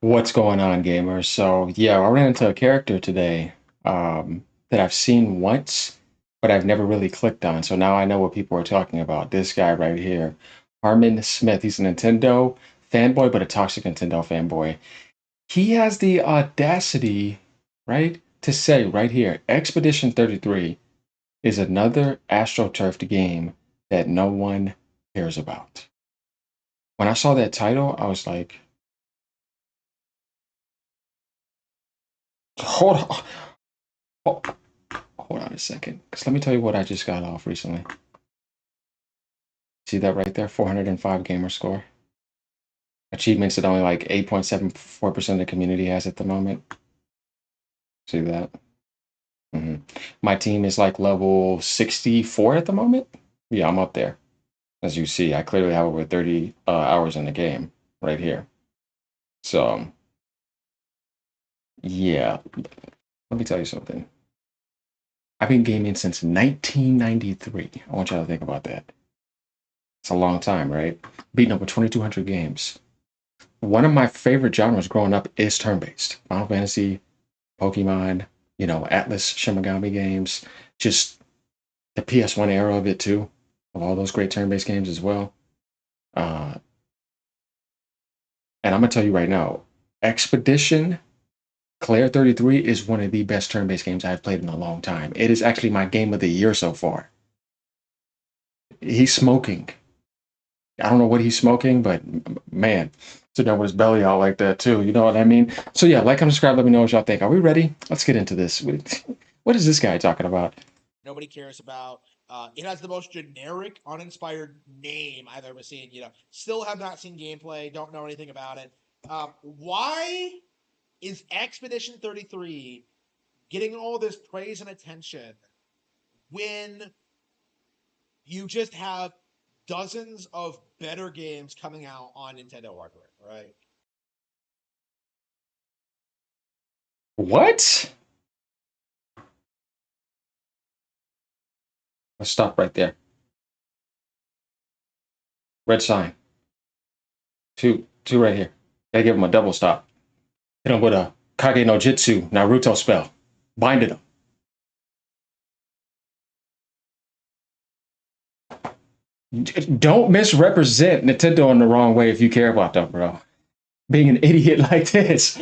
What's going on, gamers? So, yeah, I ran into a character today that I've seen once, but I've never really clicked on. So now I know what people are talking about. This guy right here, Harman Smith. He's a Nintendo fanboy, but a toxic Nintendo fanboy. He has the audacity, right, to say right here, Expedition 33 is another AstroTurfed game that no one cares about. When I saw that title, I was like, hold on. Oh, hold on a second, because let me tell you what I just got off recently. See that right there? 405 gamer score. Achievements that only like 8.74% of the community has at the moment. See that? hmm My team is like level 64 at the moment. Yeah, I'm up there. As you see, I clearly have over 30 hours in the game right here. So, yeah, let me tell you something. I've been gaming since 1993. I want y'all to think about that. It's a long time, right? Beating over 2,200 games. One of my favorite genres growing up is turn-based. Final Fantasy, Pokemon, Atlas Shimigami games, just the PS1 era of it too, of all those great turn-based games as well. Uh, and I'm gonna tell you right now, Expedition Clair 33 is one of the best turn-based games I've played in a long time. It is actually my game of the year so far. He's smoking. I don't know what he's smoking, but man, sitting there with his belly out like that too. You know what I mean? So yeah, like and subscribe. Let me know what y'all think. Are we ready? Let's get into this. What is this guy talking about? Nobody cares about. It has the most generic, uninspired name I've ever seen. Still have not seen gameplay. Don't know anything about it. Why is Expedition 33 getting all this praise and attention when you just have dozens of better games coming out on Nintendo hardware, right? What? Let's stop right there. Red sign. Two right here. Gotta give him a double stop. Hit him with a Kage no Jitsu Naruto spell. Binded him. Don't misrepresent Nintendo in the wrong way if you care about them, bro. Being an idiot like this.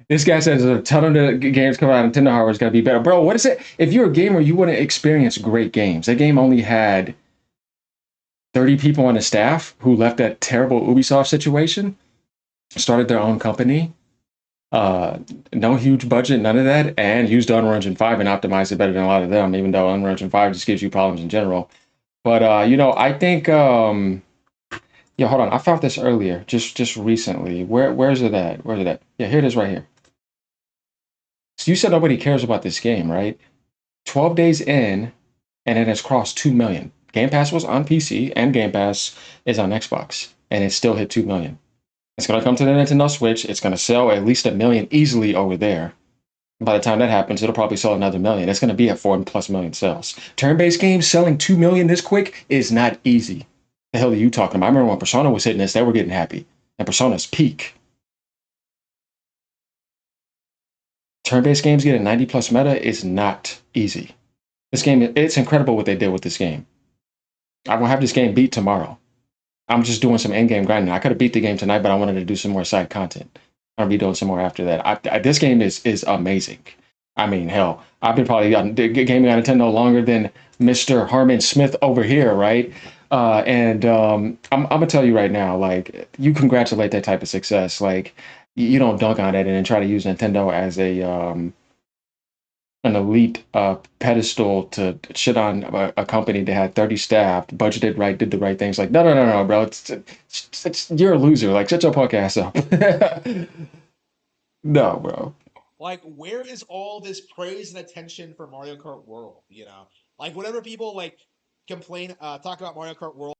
This guy says a ton of the games coming out on Nintendo hardware is gonna be better, bro. What is it? If you're a gamer, you want to experience great games. That game only had 30 people on the staff who left that terrible Ubisoft situation, started their own company. Uh, no huge budget, none of that, and used Unreal Engine 5 and optimized it better than a lot of them, even though Unreal Engine 5 just gives you problems in general. But I think yeah, hold on. I found this earlier, just recently. Where's it at? Where's it at? Yeah, here it is right here. So you said nobody cares about this game, right? 12 days in, and it has crossed 2 million. Game Pass was on PC, and Game Pass is on Xbox, and it still hit 2 million. It's gonna come to the Nintendo Switch. It's gonna sell at least a million easily over there. By the time that happens, it'll probably sell another million. It's gonna be at 4+ million sales. Turn-based games selling 2 million this quick is not easy. The hell are you talking about? I remember when Persona was hitting this, they were getting happy. And Persona's peak. Turn-based games getting 90 plus meta is not easy. This game, it's incredible what they did with this game. I will have this game beat tomorrow. I'm just doing some end game grinding. I could have beat the game tonight, but I wanted to do some more side content. I'll be doing some more after that. This game is amazing. I mean, hell, I've been probably on gaming on Nintendo longer than Mr. Harman Smith over here, right? And I'm gonna tell you right now, like, you congratulate that type of success. Like, you don't dunk on it and then try to use Nintendo as a an elite pedestal to shit on a company that had 30 staff, budgeted right, did the right things. Like, no, bro. You're a loser. Like, shut your punk ass up. No, bro. Like, where is all this praise and attention for Mario Kart World? Like whenever people like complain, talk about Mario Kart World.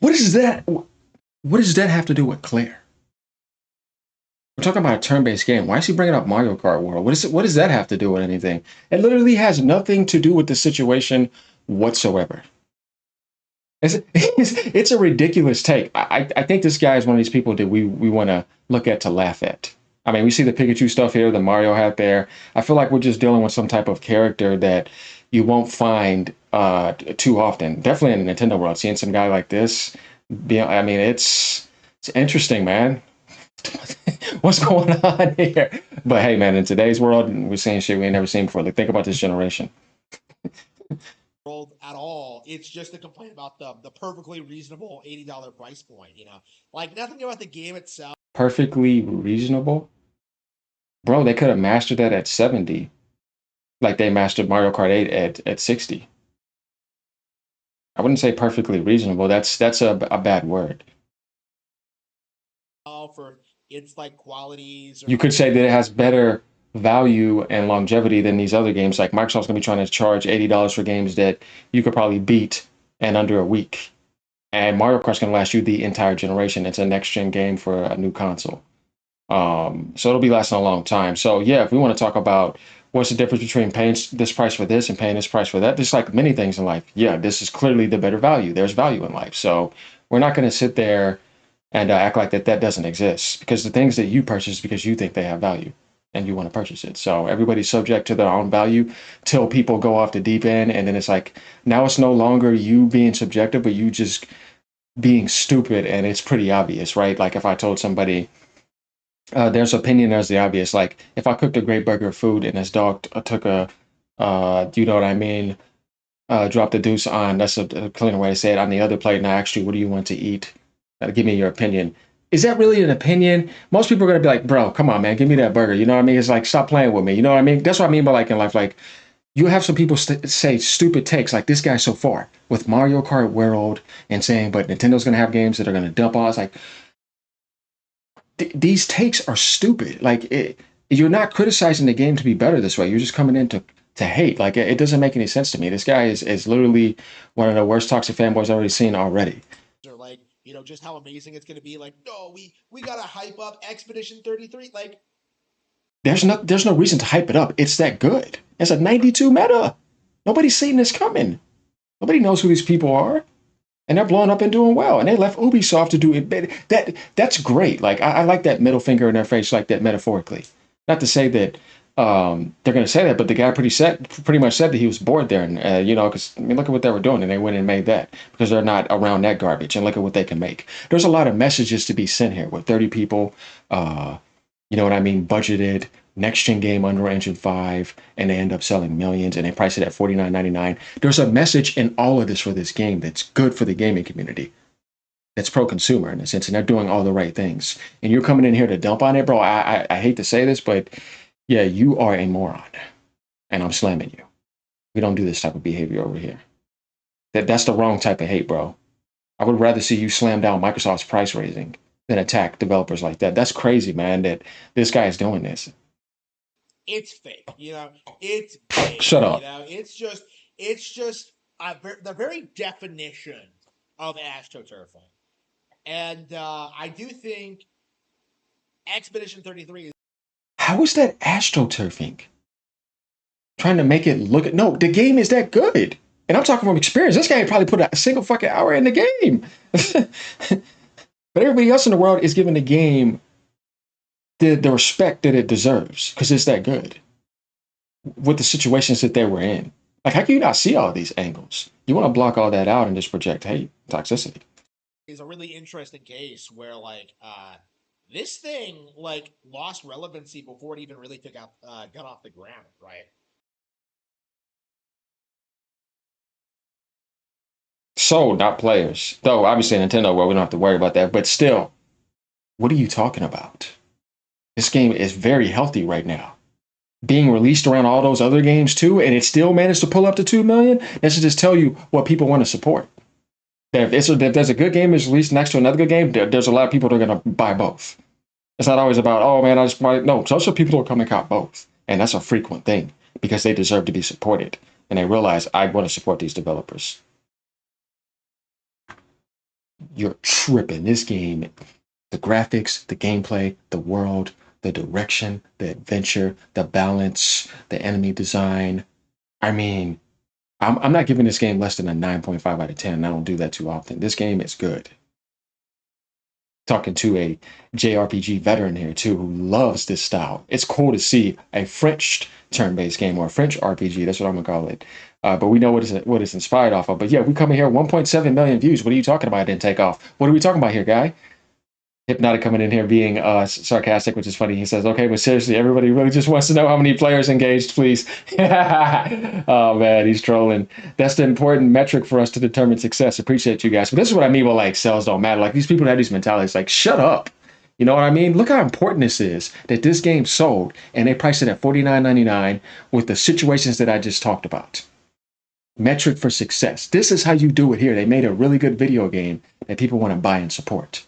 What is that? What does that have to do with Claire? We're talking about a turn-based game. Why is he bringing up Mario Kart World? What does that have to do with anything? It literally has nothing to do with the situation whatsoever. It's a ridiculous take. I think this guy is one of these people that we want to look at to laugh at. I mean, we see the Pikachu stuff here, the Mario hat there. I feel like we're just dealing with some type of character that you won't find too often. Definitely in the Nintendo world, seeing some guy like this, I mean, it's interesting, man. What's going on here? But hey, man, in today's world, we're seeing shit we ain't never seen before. Like, think about this generation. World at all. It's just a complaint about the perfectly reasonable $80 price point. Like nothing about the game itself. Perfectly reasonable, bro. They could have mastered that at 70, like they mastered Mario Kart 8 at 60. I wouldn't say perfectly reasonable. That's a bad word. For its like qualities or You could say that it has better value and longevity than these other games. Like Microsoft's gonna be trying to charge $80 for games that you could probably beat in under a week. And Mario Kart's gonna last you the entire generation. It's a next gen game for a new console. So it'll be lasting a long time. So yeah, if we want to talk about what's the difference between paying this price for this and paying this price for that, just like many things in life, yeah, this is clearly the better value. There's value in life. So we're not going to sit there and act like that doesn't exist, because the things that you purchase because you think they have value and you want to purchase it. So everybody's subject to their own value till people go off the deep end, and then it's like now it's no longer you being subjective, but you just being stupid, and it's pretty obvious, right? Like if I told somebody there's opinion, there's the obvious. Like if I cooked a great burger of food and this dog took a, you know what I mean, dropped the deuce on, that's a cleaner way to say it, on the other plate, and I asked you, what do you want to eat? Give me your opinion. Is that really an opinion? Most people are gonna be like, bro, come on, man, give me that burger. You know what I mean? It's like, stop playing with me. You know what I mean? That's what I mean by like in life. Like you have some people say stupid takes, like this guy so far with Mario Kart World and saying, but Nintendo's gonna have games that are gonna dump on us. Like these takes are stupid. You're not criticizing the game to be better this way. You're just coming in to hate. Like it doesn't make any sense to me. This guy is literally one of the worst toxic fanboys I've already seen already. or like just how amazing it's going to be. Like no, we gotta hype up Expedition 33. Like There's no reason to hype it up. It's that good. It's a 92 meta. Nobody's seen this coming. Nobody knows who these people are, and they're blowing up and doing well. And they left Ubisoft to do it. That's great. Like I like that middle finger in their face, like that metaphorically. Not to say that they're going to say that, but the guy pretty much said that he was bored there, and because I mean, look at what they were doing, and they went and made that because they're not around that garbage, and look at what they can make. There's a lot of messages to be sent here with 30 people. You know what I mean? Budgeted next gen game under Engine 5, and they end up selling millions, and they price it at $49.99. There's a message in all of this for this game that's good for the gaming community. That's pro consumer in a sense, and they're doing all the right things. And you're coming in here to dump on it, bro. I hate to say this, but yeah, you are a moron, and I'm slamming you. We don't do this type of behavior over here. That's the wrong type of hate, bro. I would rather see you slam down Microsoft's price raising than attack developers like that. That's crazy, man, that this guy is doing this. it's fake. It's fake. Shut up. It's just the very definition of astroturfing. And I do think Expedition 33 is How is that astroturfing? Trying to make it look. No, the game is that good. And I'm talking from experience. This guy probably put a single fucking hour in the game. But everybody else in the world is giving the game the respect that it deserves because it's that good with the situations that they were in. Like, how can you not see all these angles? You want to block all that out and just project hate, toxicity. a really interesting case where like this thing like lost relevancy before it even really got off the ground, right? Sold, not players. Though, obviously, Nintendo, well, we don't have to worry about that. But still, what are you talking about? This game is very healthy right now. Being released around all those other games too, and it still managed to pull up to 2 million. That should just tell you what people want to support. If there's a good game is released next to another good game, there's a lot of people that are going to buy both. It's not always about, oh man, I just buy. No, social people will come and cop both. And that's a frequent thing because they deserve to be supported. And they realize I want to support these developers. You're tripping. This game, the graphics, the gameplay, the world, the direction, the adventure, the balance, the enemy design. I mean, I'm not giving this game less than a 9.5 out of 10. I don't do that too often. This game is good. Talking to a JRPG veteran here too, who loves this style. It's cool to see a French turn-based game or a French RPG. That's what I'm gonna call it. But we know what it's inspired off of. But yeah, we come in here 1.7 million views. What are you talking about? It didn't take off. What are we talking about here, guy? Hypnotic coming in here being sarcastic, which is funny. He says, "Okay, but seriously, everybody really just wants to know how many players engaged, please." Oh man, he's trolling. That's the important metric for us to determine success. Appreciate you guys. But this is what I mean with like sales don't matter. Like these people have these mentalities. Like, shut up. You know what I mean? Look how important this is that this game sold, and they priced it at $49.99 with the situations that I just talked about. Metric for success. This is how you do it here. They made a really good video game that people want to buy and support.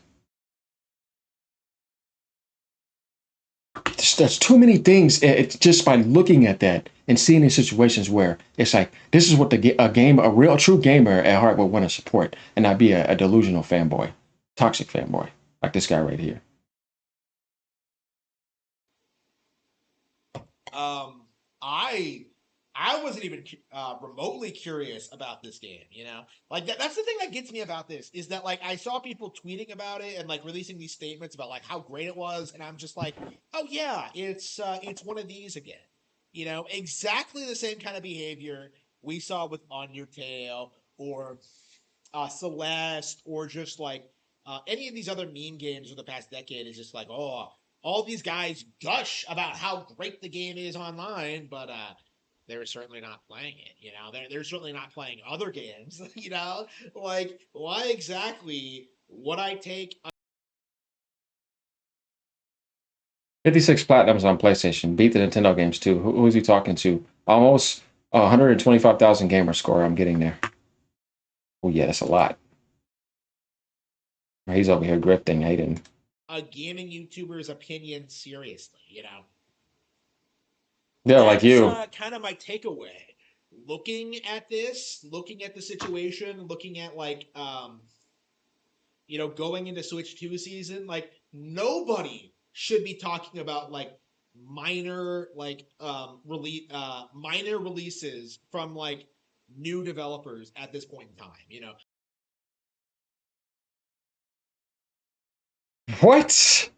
There's too many things. It's just by looking at that and seeing these situations where it's like this is what a real true gamer at heart would want to support, and not be a delusional fanboy, toxic fanboy like this guy right here. I wasn't even remotely curious about this game. You know, like that's the thing that gets me about this is that like I saw people tweeting about it and like releasing these statements about like how great it was, and I'm just like, oh yeah, it's one of these again. You know, exactly the same kind of behavior we saw with On Your Tail or Celeste or just like any of these other meme games of the past decade is just like, oh, all these guys gush about how great the game is online, but they're certainly not playing it. You know, they're certainly not playing other games. You know, like why exactly would I take? 56 platinums on PlayStation. Beat the Nintendo games too. Who is he talking to? Almost 125,000 gamer score. I'm getting there. Oh yeah, that's a lot. He's over here grifting, hating. A gaming YouTuber's opinion seriously? You know, Yeah, like that's you. kind of my takeaway. Looking at this, looking at the situation, looking at like you know, going into Switch 2 season, like nobody should be talking about like minor releases from like new developers at this point in time, you know. What?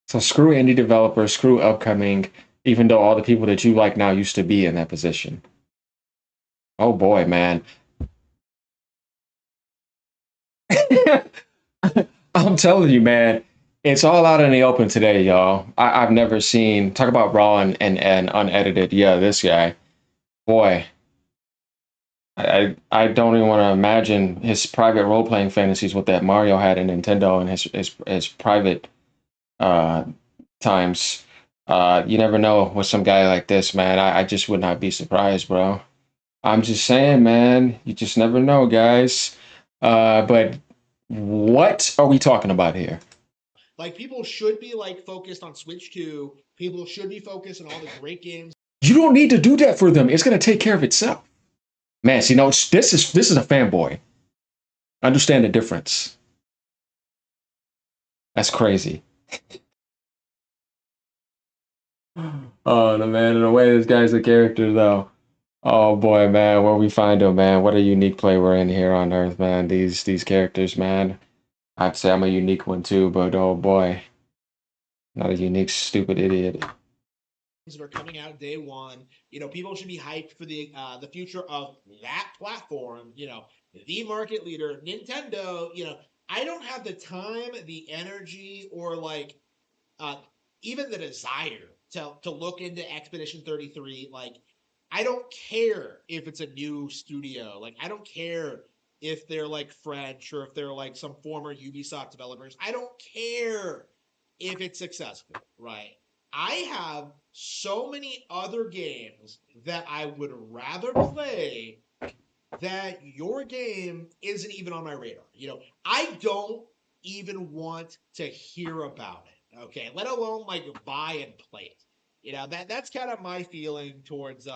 So screw indie developers, screw upcoming, even though all the people that you like now used to be in that position. Oh boy, man. I'm telling you, man, it's all out in the open today, y'all. I've never seen talk about raw and unedited. Yeah, this guy, boy, I don't even want to imagine his private role playing fantasies with that Mario had in Nintendo and his private uh times. You never know with some guy like this, man. I just would not be surprised, bro. I'm just saying, man. You just never know, guys. But what are we talking about here? Like people should be like focused on Switch 2. People should be focused on all the great games. You don't need to do that for them. It's gonna take care of itself. Man, see, no, this is a fanboy. Understand the difference. That's crazy. Oh, the man, in the way this guy's a character, though. Oh boy, man, where we find him, man. What a unique play we're in here on Earth, man. These characters, man. I'd say I'm a unique one too, but oh boy, not a unique, stupid idiot. That are coming out day one. You know, people should be hyped for the future of that platform. You know, the market leader, Nintendo. You know, I don't have the time, the energy, or like uh, even the desire to look into Expedition 33. Like, I don't care if it's a new studio. Like, I don't care if they're like French or if they're like some former Ubisoft developers. I don't care if it's successful, right? I have so many other games that I would rather play that your game isn't even on my radar. You know, I don't even want to hear about it. Okay, let alone like buy and play it. You know, that's kind of my feeling towards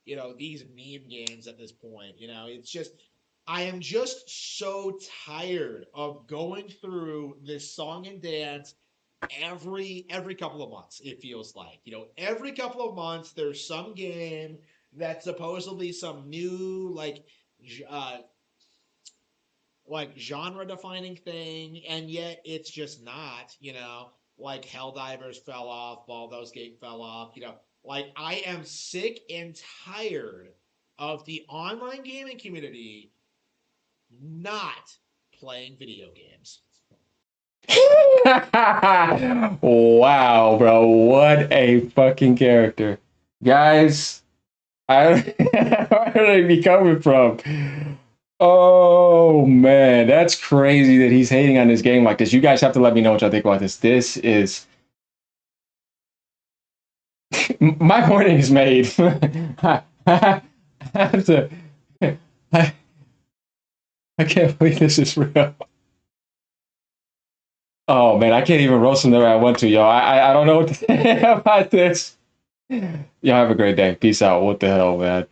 you know, these meme games at this point. You know, it's just I am just so tired of going through this song and dance every couple of months. It feels like, you know, every couple of months there's some game that's supposedly some new like genre defining thing, and yet it's just not, like Helldivers fell off, Baldur's Gate fell off, like I am sick and tired of the online gaming community not playing video games. Wow, bro. What a fucking character. Guys, I where did I be coming from? Oh man, that's crazy that he's hating on this game like this. You guys have to let me know what y'all think about this. This is my morning is made. I have to. I, I can't believe this is real. Oh man, I can't even roast him the way I want to, yo. I don't know what to say about this. Y'all have a great day. Peace out. What the hell, man?